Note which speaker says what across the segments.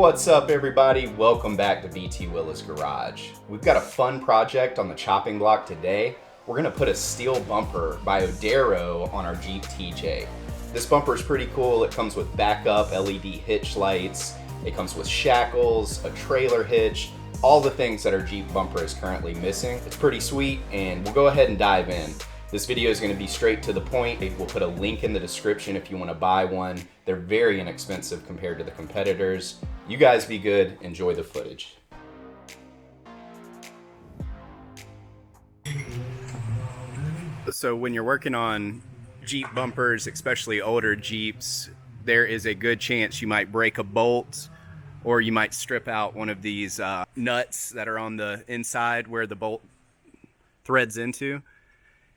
Speaker 1: What's up, everybody? Welcome back to BT Willis Garage. We've got a fun project on the chopping block today. We're gonna put a steel bumper by Oedro on our Jeep TJ. This bumper is pretty cool. It comes with backup LED hitch lights. It comes with shackles, a trailer hitch, all the things that our Jeep bumper is currently missing. It's pretty sweet, and we'll go ahead and dive in. This video is going to be straight to the point. We'll put a link in the description if you want to buy one. They're very inexpensive compared to the competitors. You guys be good. Enjoy the footage. So when you're working on Jeep bumpers, especially older Jeeps, there is a good chance you might break a bolt, or you might strip out one of these nuts that are on the inside where the bolt threads into.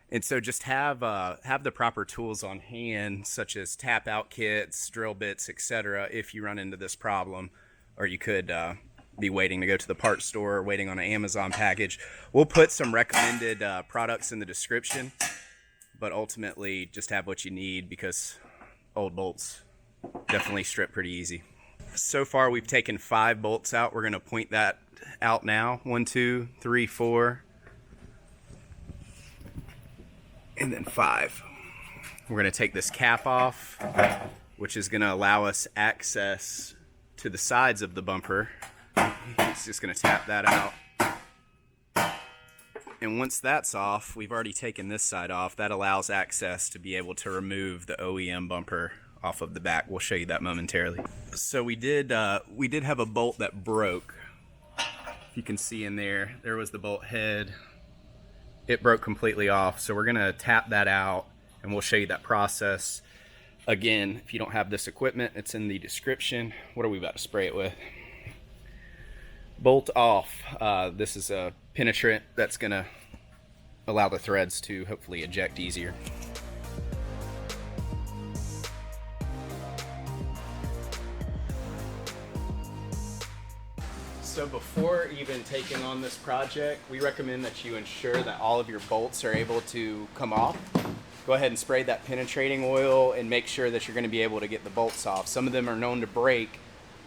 Speaker 1: And so just have the proper tools on hand, such as tap out kits, drill bits, etc. if you run into this problem, or you could be waiting to go to the parts store or waiting on an Amazon package. We'll put some recommended products in the description, but ultimately just have what you need because old bolts definitely strip pretty easy. So far we've taken 5 bolts out. We're going to point that out now. 1, 2, 3, 4. And then 5. We're going to take this cap off, which is going to allow us access to the sides of the bumper. It's just going to tap that out. And once that's off, we've already taken this side off. That allows access to be able to remove the OEM bumper off of the back. We'll show you that momentarily. So we did have a bolt that broke. If you can see in there was the bolt head. It broke completely off, so we're gonna tap that out and we'll show you that process. Again, if you don't have this equipment, it's in the description. What are we about to spray it with? Bolt off. This is a penetrant that's gonna allow the threads to hopefully eject easier. So before even taking on this project, we recommend that you ensure that all of your bolts are able to come off. Go ahead and spray that penetrating oil and make sure that you're going to be able to get the bolts off. Some of them are known to break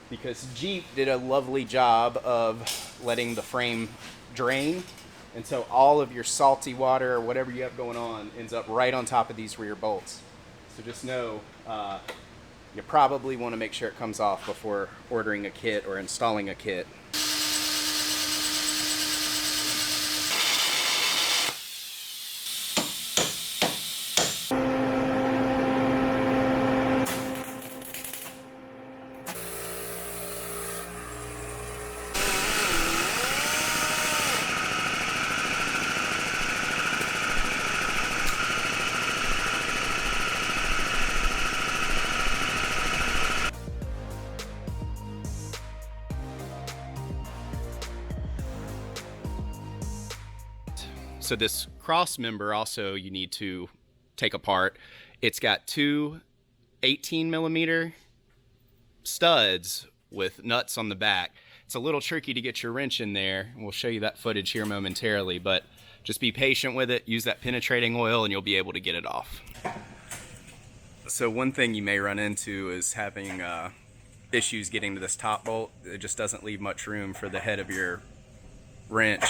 Speaker 1: because Jeep did a lovely job of letting the frame drain. And so all of your salty water or whatever you have going on ends up right on top of these rear bolts. So just know you probably want to make sure it comes off before ordering a kit or installing a kit. So this cross member also you need to take apart. It's got 2 18mm studs with nuts on the back. It's a little tricky to get your wrench in there. We'll show you that footage here momentarily, but just be patient with it. Use that penetrating oil and you'll be able to get it off. So one thing you may run into is having issues getting to this top bolt. It just doesn't leave much room for the head of your wrench.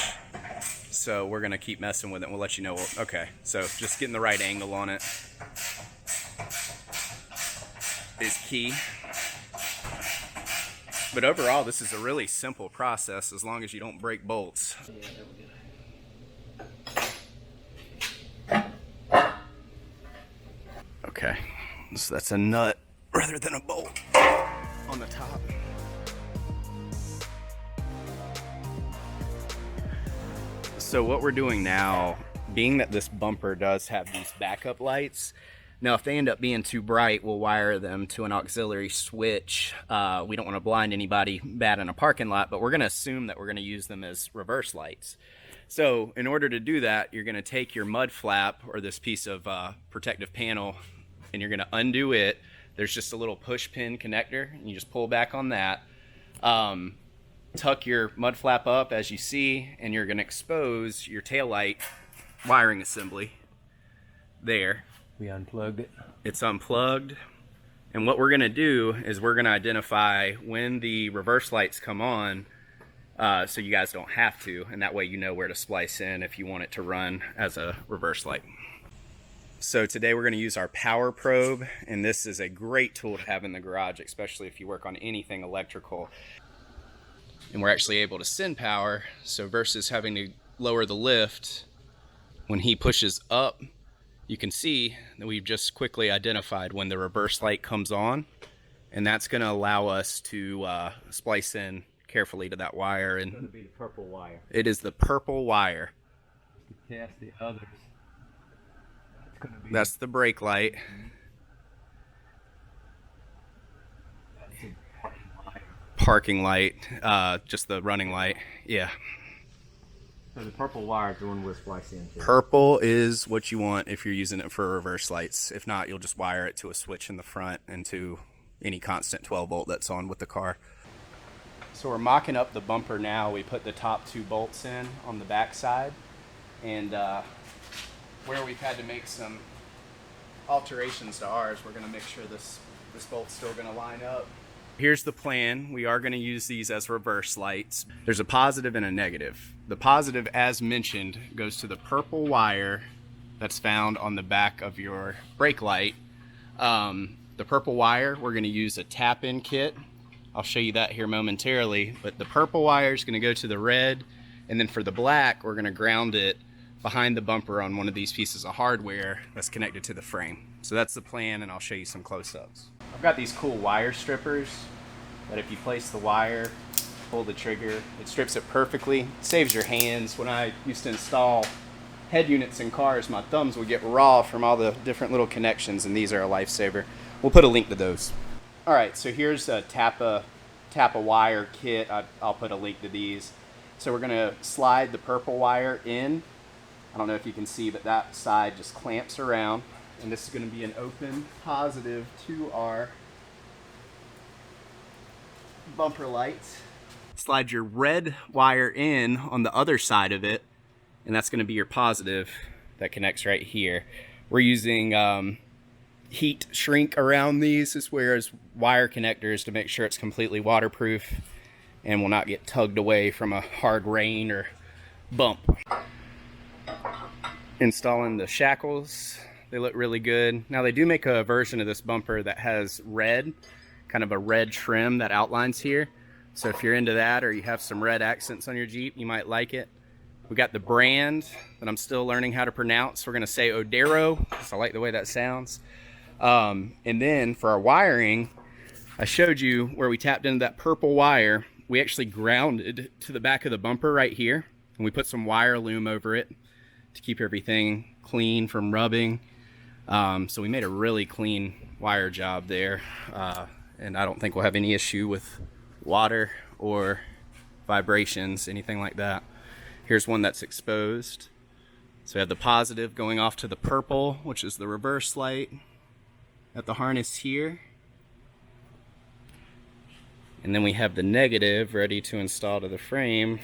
Speaker 1: So we're gonna keep messing with it and we'll let you know. Okay, so just getting the right angle on it is key. But overall, this is a really simple process as long as you don't break bolts. Okay, so that's a nut rather than a bolt on the top. So what we're doing now, being that this bumper does have these backup lights, now if they end up being too bright, we'll wire them to an auxiliary switch. We don't want to blind anybody bad in a parking lot, but we're going to assume that we're going to use them as reverse lights. So in order to do that, you're going to take your mud flap or this piece of protective panel and you're going to undo it. There's just a little push pin connector and you just pull back on that. Tuck your mud flap up as you see, and you're going to expose your taillight wiring assembly there.
Speaker 2: We unplugged it.
Speaker 1: It's unplugged. And what we're gonna do is we're gonna identify when the reverse lights come on, so you guys don't have to, and that way you know where to splice in if you want it to run as a reverse light. So today we're going to use our power probe, and this is a great tool to have in the garage, especially if you work on anything electrical. And we're actually able to send power, so versus having to lower the lift, when he pushes up, you can see that we've just quickly identified when the reverse light comes on, and that's going to allow us to splice in carefully to that wire. And
Speaker 2: it's going to be the purple wire.
Speaker 1: It is the purple wire.
Speaker 2: Cast the others.
Speaker 1: That's the brake light.
Speaker 2: That's the
Speaker 1: parking light, just the running light. Yeah.
Speaker 2: So the purple wire is the one we'll splice into.
Speaker 1: Purple is what you want if you're using it for reverse lights. If not, you'll just wire it to a switch in the front and to any constant 12 volt that's on with the car. So we're mocking up the bumper now. We put the top 2 bolts in on the back side, and where we've had to make some alterations to ours, we're going to make sure this bolt's still going to line up. Here's the plan. We are going to use these as reverse lights. There's a positive and a negative. The positive, as mentioned, goes to the purple wire that's found on the back of your brake light. The purple wire, we're going to use a tap-in kit. I'll show you that here momentarily, but the purple wire is going to go to the red, and then for the black, we're going to ground it behind the bumper on one of these pieces of hardware that's connected to the frame. So that's the plan, and I'll show you some close-ups. I've got these cool wire strippers that if you place the wire, pull the trigger, it strips it perfectly. It saves your hands. When I used to install head units in cars, my thumbs would get raw from all the different little connections, and these are a lifesaver. We'll put a link to those. All right, so here's a tap a wire kit. I'll put a link to these. So we're gonna slide the purple wire in. I don't know if you can see, but that side just clamps around, and this is going to be an open positive to our bumper lights. Slide your red wire in on the other side of it, and that's going to be your positive that connects right here. We're using heat shrink around these, as well as wire connectors, to make sure it's completely waterproof and will not get tugged away from a hard rain or bump. Installing the shackles, they look really good. Now they do make a version of this bumper that has red, kind of a red trim that outlines here. So if you're into that, or you have some red accents on your Jeep, you might like it. We got the brand that I'm still learning how to pronounce. We're gonna say Oedro, because I like the way that sounds. And then for our wiring, I showed you where we tapped into that purple wire. We actually grounded to the back of the bumper right here, and we put some wire loom over it to keep everything clean from rubbing. So we made a really clean wire job there, and I don't think we'll have any issue with water or vibrations, anything like that. Here's one that's exposed. So we have the positive going off to the purple, which is the reverse light at the harness here. And then we have the negative ready to install to the frame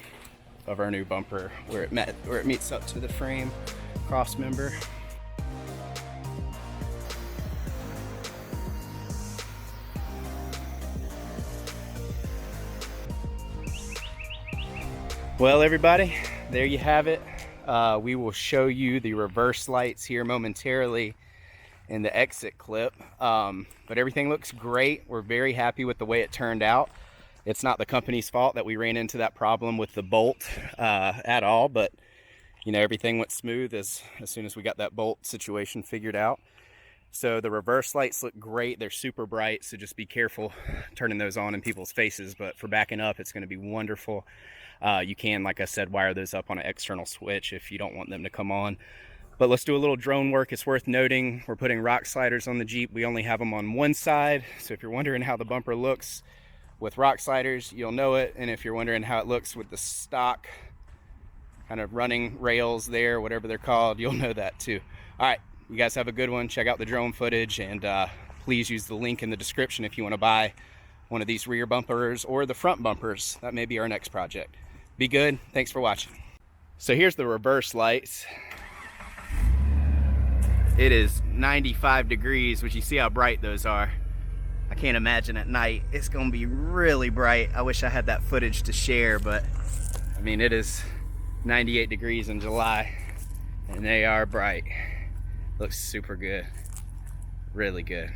Speaker 1: of our new bumper, where it meets up to the frame cross member. Well, everybody, there you have it. We will show you the reverse lights here momentarily in the exit clip, but everything looks great. We're very happy with the way it turned out. It's not the company's fault that we ran into that problem with the bolt at all, but you know, everything went smooth as soon as we got that bolt situation figured out. So the reverse lights look great. They're super bright, so just be careful turning those on in people's faces, but for backing up, it's going to be wonderful. You can, like I said, wire those up on an external switch if you don't want them to come on. But let's do a little drone work. It's worth noting we're putting rock sliders on the Jeep. We only have them on one side, so if you're wondering how the bumper looks with rock sliders, you'll know it. And if you're wondering how it looks with the stock kind of running rails there, whatever they're called, you'll know that too. All right, you guys have a good one. Check out the drone footage, and please use the link in the description if you want to buy one of these rear bumpers or the front bumpers. That may be our next project. Be good. Thanks for watching. So here's the reverse lights. It is 95 degrees, which you see how bright those are. I can't imagine at night. It's gonna be really bright. I wish I had that footage to share, but I mean, it is 98 degrees in July and they are bright. Looks super good, really good.